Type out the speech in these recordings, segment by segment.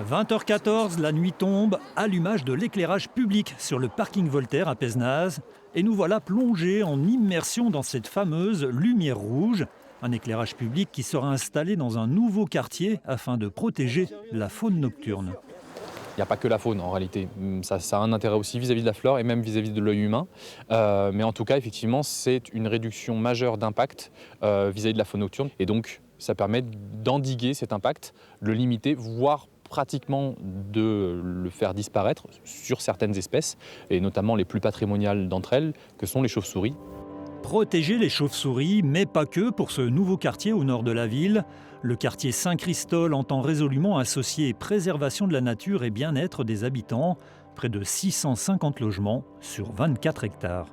20h14, la nuit tombe, allumage de l'éclairage public sur le parking Voltaire à Pézenas. Et nous voilà plongés en immersion dans cette fameuse lumière rouge. Un éclairage public qui sera installé dans un nouveau quartier afin de protéger la faune nocturne. Il n'y a pas que la faune en réalité, ça a un intérêt aussi vis-à-vis de la flore et même vis-à-vis de l'œil humain. Mais en tout cas, effectivement, c'est une réduction majeure d'impact vis-à-vis de la faune nocturne. Et donc, ça permet d'endiguer cet impact, de le limiter, voire pratiquement de le faire disparaître sur certaines espèces, et notamment les plus patrimoniales d'entre elles, que sont les chauves-souris. Protéger les chauves-souris, mais pas que pour ce nouveau quartier au nord de la ville. Le quartier Saint-Christol entend résolument associer préservation de la nature et bien-être des habitants. Près de 650 logements sur 24 hectares.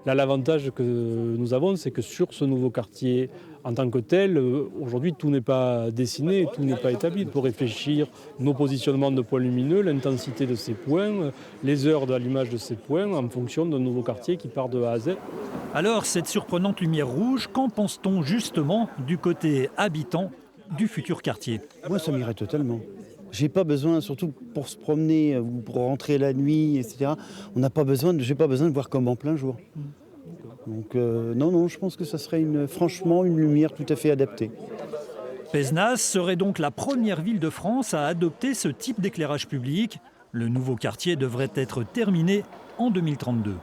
Là, l'avantage que nous avons, c'est que sur ce nouveau quartier, en tant que tel, aujourd'hui, tout n'est pas dessiné, tout n'est pas établi. Il faut réfléchir nos positionnements de points lumineux, l'intensité de ces points, les heures d'allumage de ces points, en fonction d'un nouveau quartier qui part de A à Z. Alors, cette surprenante lumière rouge, qu'en pense-t-on justement du côté habitant du futur quartier ? Moi, ça m'irait totalement. J'ai pas besoin, surtout pour se promener ou pour rentrer la nuit, etc. J'ai pas besoin de voir comme en plein jour. Donc non, je pense que ça serait franchement une lumière tout à fait adaptée. Pézenas serait donc la première ville de France à adopter ce type d'éclairage public. Le nouveau quartier devrait être terminé en 2032.